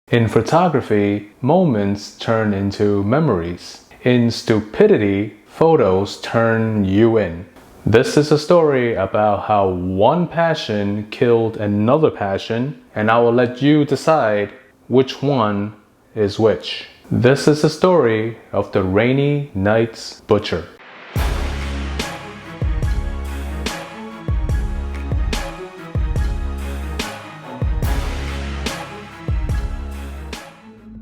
In photography, moments turn into memories. In stupidity, photos turn you in. This is a story about how one passion killed another passion, and I will let you decide which one is which. This is the story of the Rainy Night's Butcher.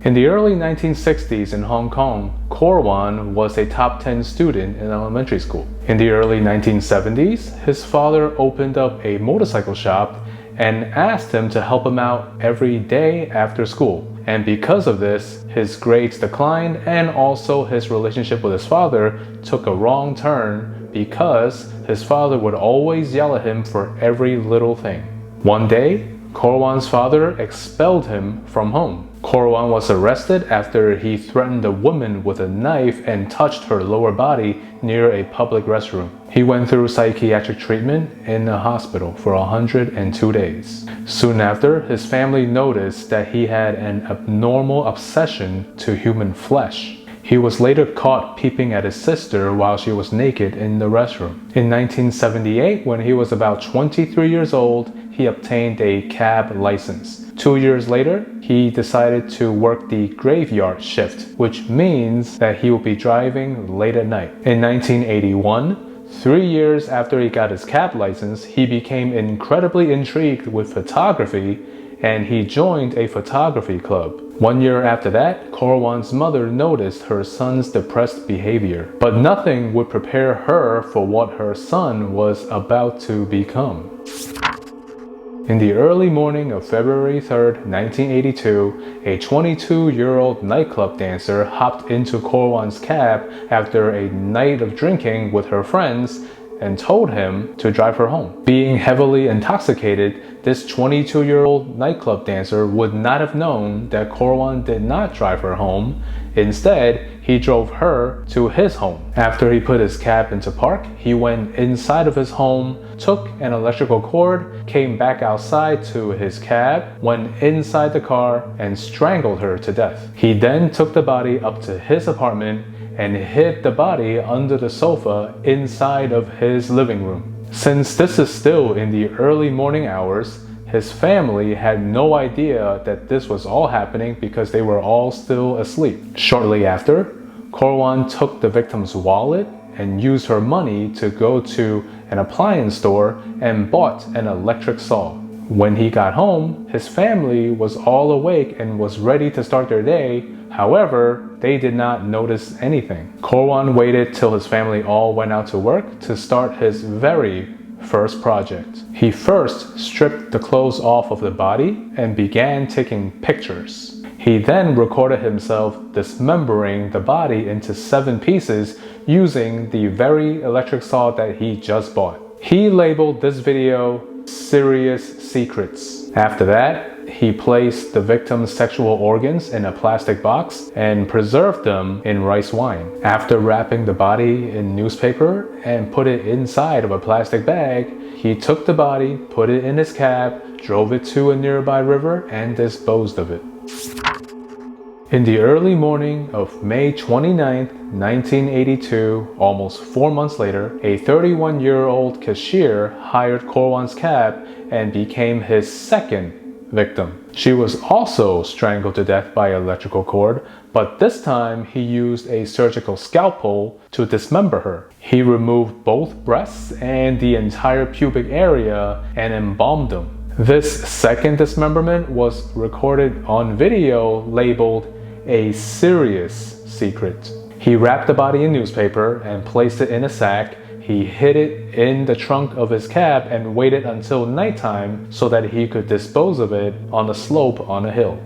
In the early 1960s in Hong Kong, Corwan was a top 10 student in elementary school. In the early 1970s, his father opened up a motorcycle shop and asked him to help him out every day after school. And because of this, his grades declined and also his relationship with his father took a wrong turn because his father would always yell at him for every little thing. One day, Corwan's father expelled him from home. Corwan was arrested after he threatened a woman with a knife and touched her lower body near a public restroom. He went through psychiatric treatment in a hospital for 102 days. Soon after, his family noticed that he had an abnormal obsession to human flesh. He was later caught peeping at his sister while she was naked in the restroom. In 1978, when he was about 23 years old, he obtained a cab license. 2 years later, he decided to work the graveyard shift, which means that he will be driving late at night. In 1981, 3 years after he got his cab license, he became incredibly intrigued with photography and he joined a photography club. 1 year after that, Corwan's mother noticed her son's depressed behavior, but nothing would prepare her for what her son was about to become. In the early morning of February 3rd, 1982, a 22-year-old nightclub dancer hopped into Corwan's cab after a night of drinking with her friends and told him to drive her home. Being heavily intoxicated, this 22-year-old nightclub dancer would not have known that Corwan did not drive her home. Instead, he drove her to his home. After he put his cab into park, he went inside of his home, took an electrical cord, came back outside to his cab, went inside the car, and strangled her to death. He then took the body up to his apartment and hid the body under the sofa inside of his living room. Since this is still in the early morning hours, his family had no idea that this was all happening because they were all still asleep. Shortly after, Corwan took the victim's wallet and used her money to go to an appliance store and bought an electric saw. When he got home, his family was all awake and was ready to start their day. However, they did not notice anything. Corwan waited till his family all went out to work to start his very first project. He first stripped the clothes off of the body and began taking pictures. He then recorded himself dismembering the body into 7 pieces using the very electric saw that he just bought. He labeled this video "Serious Secrets." After that, he placed the victim's sexual organs in a plastic box and preserved them in rice wine. After wrapping the body in newspaper and put it inside of a plastic bag, he took the body, put it in his cab, drove it to a nearby river, and disposed of it. In the early morning of May 29, 1982, almost 4 months later, a 31-year-old cashier hired Corwan's cab and became his second victim. She was also strangled to death by electrical cord, but this time he used a surgical scalpel to dismember her. He removed both breasts and the entire pubic area and embalmed them. This second dismemberment was recorded on video labeled "A Serious Secret." He wrapped the body in newspaper and placed it in a sack. He hid it in the trunk of his cab and waited until nighttime so that he could dispose of it on a slope on a hill.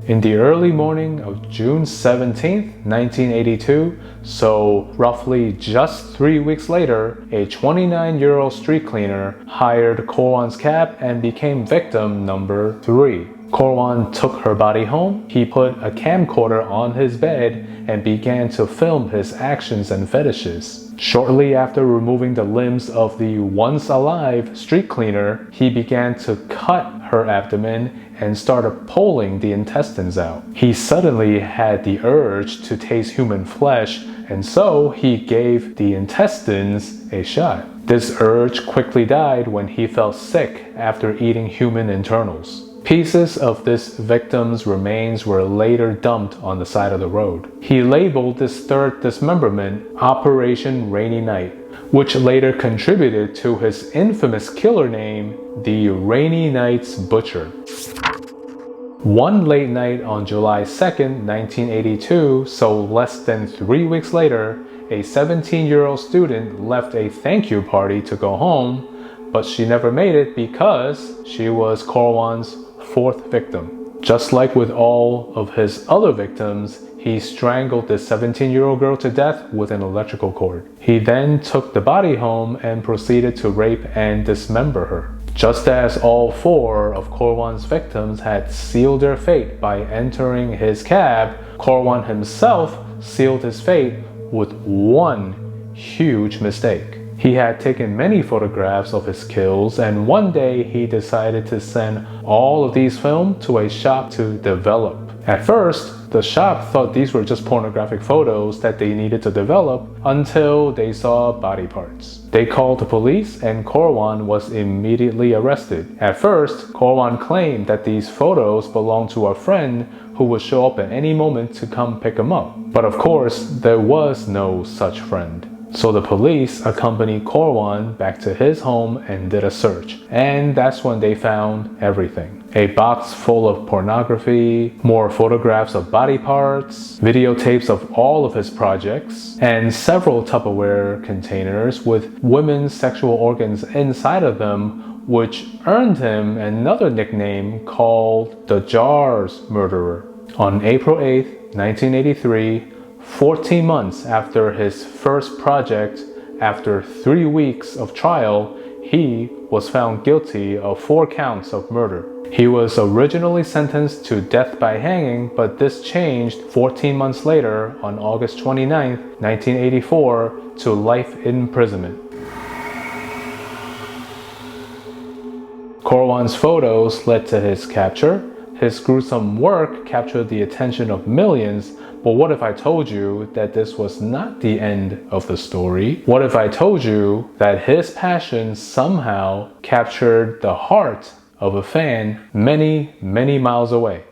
In the early morning of June 17, 1982, so roughly just 3 weeks later, a 29-year-old street cleaner hired Corwan's cab and became victim number 3. Corwan took her body home. He put a camcorder on his bed and began to film his actions and fetishes. Shortly after removing the limbs of the once alive street cleaner, he began to cut her abdomen and started pulling the intestines out. He suddenly had the urge to taste human flesh, and so he gave the intestines a shot. This urge quickly died when he felt sick after eating human internals. Pieces of this victim's remains were later dumped on the side of the road. He labeled this third dismemberment Operation Rainy Night, which later contributed to his infamous killer name, the Rainy Night's Butcher. One late night on July 2nd, 1982, so less than 3 weeks later, a 17-year-old student left a thank you party to go home, but she never made it because she was Corwan's fourth victim. Just like with all of his other victims, he strangled this 17-year-old girl to death with an electrical cord. He then took the body home and proceeded to rape and dismember her. Just as all four of Corwan's victims had sealed their fate by entering his cab, Corwan himself sealed his fate with one huge mistake. He had taken many photographs of his kills, and one day he decided to send all of these films to a shop to develop. At first, the shop thought these were just pornographic photos that they needed to develop until they saw body parts. They called the police and Corwan was immediately arrested. At first, Corwan claimed that these photos belonged to a friend who would show up at any moment to come pick him up. But of course, there was no such friend. So the police accompanied Corwan back to his home and did a search. And that's when they found everything. A box full of pornography, more photographs of body parts, videotapes of all of his projects, and several Tupperware containers with women's sexual organs inside of them, which earned him another nickname called the Jars Murderer. On April 8th, 1983, 14 months after his first project, after 3 weeks of trial, he was found guilty of 4 counts of murder. He was originally sentenced to death by hanging, but this changed 14 months later on August 29, 1984, to life imprisonment. Corwan's photos led to his capture. His gruesome work captured the attention of millions. But what if I told you that this was not the end of the story? What if I told you that his passion somehow captured the heart of a fan many, many miles away?